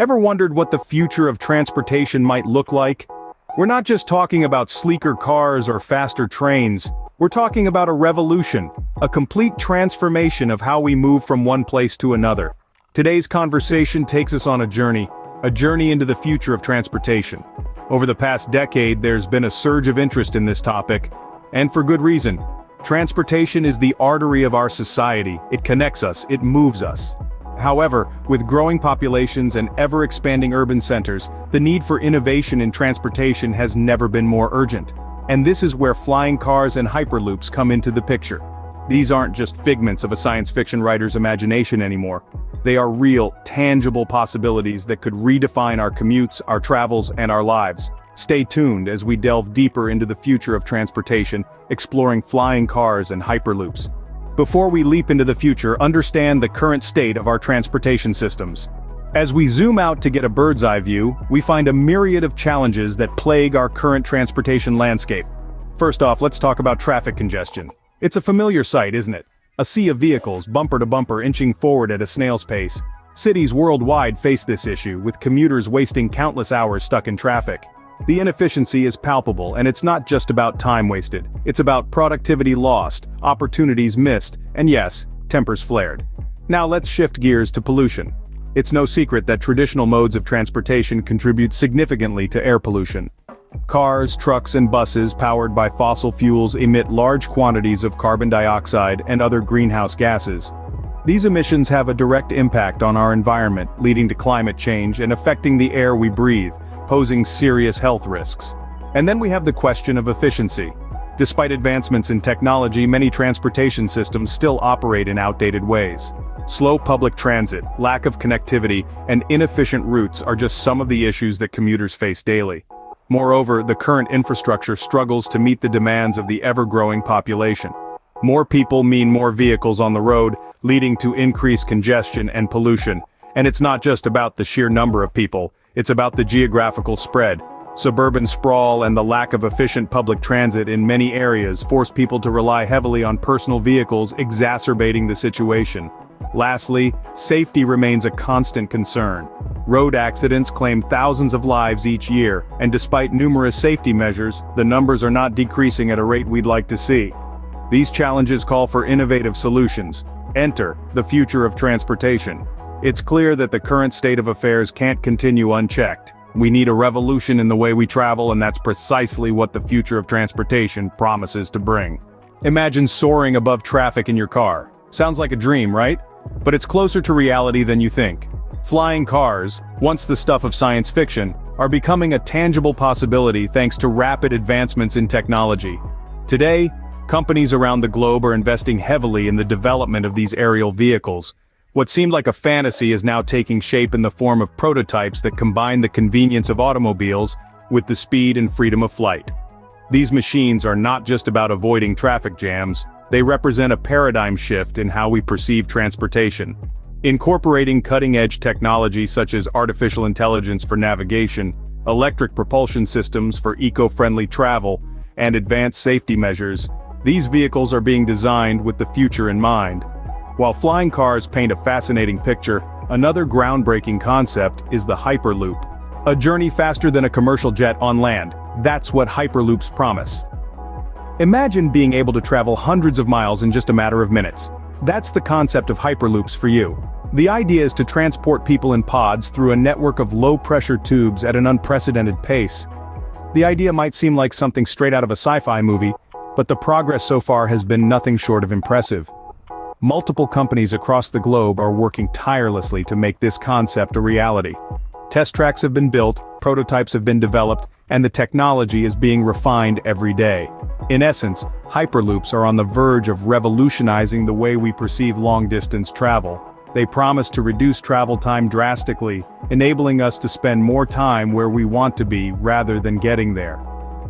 Ever wondered what the future of transportation might look like? We're not just talking about sleeker cars or faster trains. We're talking about a revolution, a complete transformation of how we move from one place to another. Today's conversation takes us on a journey into the future of transportation. Over the past decade, there's been a surge of interest in this topic, and for good reason. Transportation is the artery of our society. It connects us, it moves us. However, with growing populations and ever-expanding urban centers, the need for innovation in transportation has never been more urgent. And this is where flying cars and hyperloops come into the picture. These aren't just figments of a science fiction writer's imagination anymore. They are real, tangible possibilities that could redefine our commutes, our travels, and our lives. Stay tuned as we delve deeper into the future of transportation, exploring flying cars and hyperloops. Before we leap into the future, understand the current state of our transportation systems. As we zoom out to get a bird's-eye view, we find a myriad of challenges that plague our current transportation landscape. First off, let's talk about traffic congestion. It's a familiar sight, isn't it? A sea of vehicles, bumper to bumper, inching forward at a snail's pace. Cities worldwide face this issue, with commuters wasting countless hours stuck in traffic. The inefficiency is palpable, and it's not just about time wasted. It's about productivity lost, opportunities missed, and yes, tempers flared. Now let's shift gears to pollution. It's no secret that traditional modes of transportation contribute significantly to air pollution. Cars, trucks, and buses powered by fossil fuels emit large quantities of carbon dioxide and other greenhouse gases. These emissions have a direct impact on our environment, leading to climate change and affecting the air we breathe, posing serious health risks. And then we have the question of efficiency. Despite advancements in technology, many transportation systems still operate in outdated ways. Slow public transit, lack of connectivity, and inefficient routes are just some of the issues that commuters face daily. Moreover, the current infrastructure struggles to meet the demands of the ever-growing population. More people mean more vehicles on the road, leading to increased congestion and pollution. And it's not just about the sheer number of people, it's about the geographical spread. Suburban sprawl and the lack of efficient public transit in many areas force people to rely heavily on personal vehicles, exacerbating the situation. Lastly, safety remains a constant concern. Road accidents claim thousands of lives each year, and despite numerous safety measures, the numbers are not decreasing at a rate we'd like to see. These challenges call for innovative solutions. Enter the future of transportation. It's clear that the current state of affairs can't continue unchecked. We need a revolution in the way we travel, and that's precisely what the future of transportation promises to bring. Imagine soaring above traffic in your car. Sounds like a dream, right? But it's closer to reality than you think. Flying cars, once the stuff of science fiction, are becoming a tangible possibility thanks to rapid advancements in technology. Today, companies around the globe are investing heavily in the development of these aerial vehicles. What seemed like a fantasy is now taking shape in the form of prototypes that combine the convenience of automobiles with the speed and freedom of flight. These machines are not just about avoiding traffic jams, they represent a paradigm shift in how we perceive transportation. Incorporating cutting-edge technology such as artificial intelligence for navigation, electric propulsion systems for eco-friendly travel, and advanced safety measures, these vehicles are being designed with the future in mind. While flying cars paint a fascinating picture, another groundbreaking concept is the Hyperloop. A journey faster than a commercial jet on land. That's what Hyperloops promise. Imagine being able to travel hundreds of miles in just a matter of minutes. That's the concept of Hyperloops for you. The idea is to transport people in pods through a network of low-pressure tubes at an unprecedented pace. The idea might seem like something straight out of a sci-fi movie, but the progress so far has been nothing short of impressive. Multiple companies across the globe are working tirelessly to make this concept a reality. Test tracks have been built, prototypes have been developed, and the technology is being refined every day. In essence, Hyperloops are on the verge of revolutionizing the way we perceive long-distance travel. They promise to reduce travel time drastically, enabling us to spend more time where we want to be rather than getting there.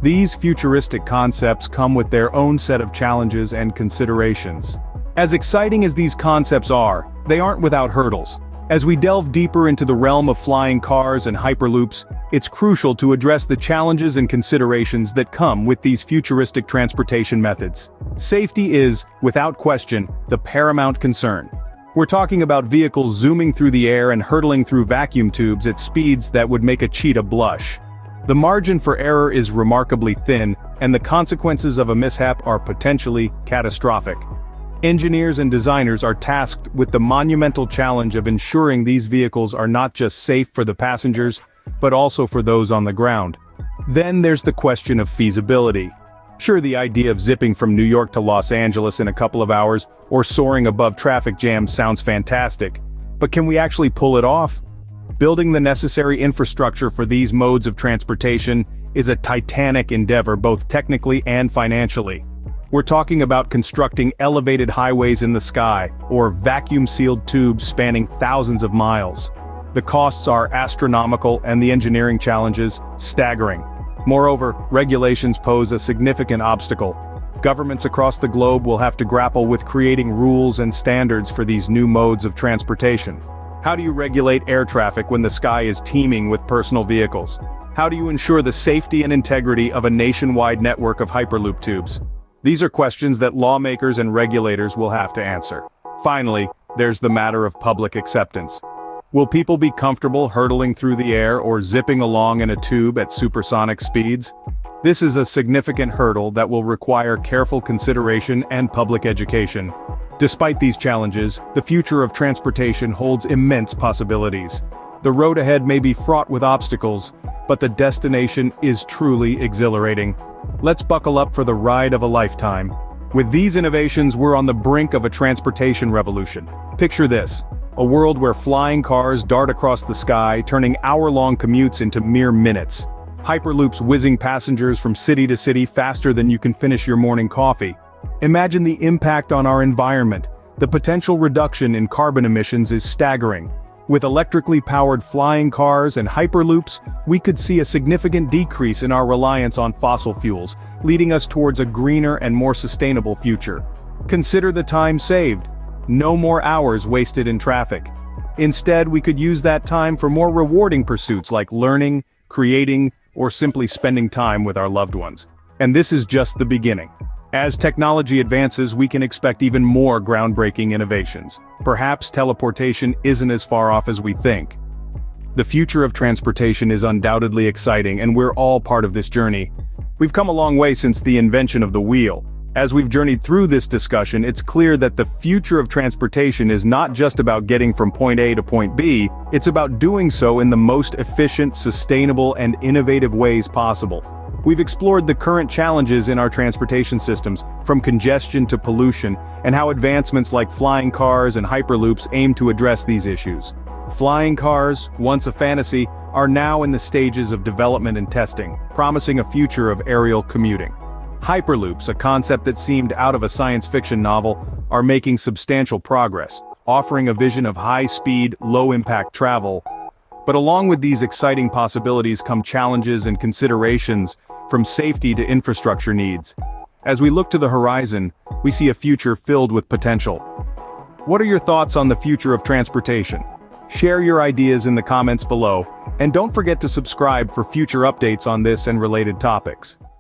These futuristic concepts come with their own set of challenges and considerations. As exciting as these concepts are, they aren't without hurdles. As we delve deeper into the realm of flying cars and hyperloops, it's crucial to address the challenges and considerations that come with these futuristic transportation methods. Safety is, without question, the paramount concern. We're talking about vehicles zooming through the air and hurtling through vacuum tubes at speeds that would make a cheetah blush. The margin for error is remarkably thin, and the consequences of a mishap are potentially catastrophic. Engineers and designers are tasked with the monumental challenge of ensuring these vehicles are not just safe for the passengers, but also for those on the ground. Then there's the question of feasibility. Sure, the idea of zipping from New York to Los Angeles in a couple of hours, or soaring above traffic jams sounds fantastic. But can we actually pull it off? Building the necessary infrastructure for these modes of transportation is a titanic endeavor both technically and financially. We're talking about constructing elevated highways in the sky, or vacuum-sealed tubes spanning thousands of miles. The costs are astronomical and the engineering challenges staggering. Moreover, regulations pose a significant obstacle. Governments across the globe will have to grapple with creating rules and standards for these new modes of transportation. How do you regulate air traffic when the sky is teeming with personal vehicles? How do you ensure the safety and integrity of a nationwide network of Hyperloop tubes? These are questions that lawmakers and regulators will have to answer. Finally, there's the matter of public acceptance. Will people be comfortable hurtling through the air or zipping along in a tube at supersonic speeds? This is a significant hurdle that will require careful consideration and public education. Despite these challenges, the future of transportation holds immense possibilities. The road ahead may be fraught with obstacles, but the destination is truly exhilarating. Let's buckle up for the ride of a lifetime. With these innovations, we're on the brink of a transportation revolution. Picture this: a world where flying cars dart across the sky, turning hour-long commutes into mere minutes. Hyperloops whizzing passengers from city to city faster than you can finish your morning coffee. Imagine the impact on our environment. The potential reduction in carbon emissions is staggering. With electrically powered flying cars and hyperloops, we could see a significant decrease in our reliance on fossil fuels, leading us towards a greener and more sustainable future. Consider the time saved. No more hours wasted in traffic. Instead, we could use that time for more rewarding pursuits like learning, creating, or simply spending time with our loved ones. And this is just the beginning. As technology advances, we can expect even more groundbreaking innovations. Perhaps teleportation isn't as far off as we think. The future of transportation is undoubtedly exciting, and we're all part of this journey. We've come a long way since the invention of the wheel. As we've journeyed through this discussion, it's clear that the future of transportation is not just about getting from point A to point B, it's about doing so in the most efficient, sustainable, and innovative ways possible. We've explored the current challenges in our transportation systems, from congestion to pollution, and how advancements like flying cars and hyperloops aim to address these issues. Flying cars, once a fantasy, are now in the stages of development and testing, promising a future of aerial commuting. Hyperloops, a concept that seemed out of a science fiction novel, are making substantial progress, offering a vision of high-speed, low-impact travel. But along with these exciting possibilities come challenges and considerations, from safety to infrastructure needs. As we look to the horizon, we see a future filled with potential. What are your thoughts on the future of transportation? Share your ideas in the comments below, and don't forget to subscribe for future updates on this and related topics.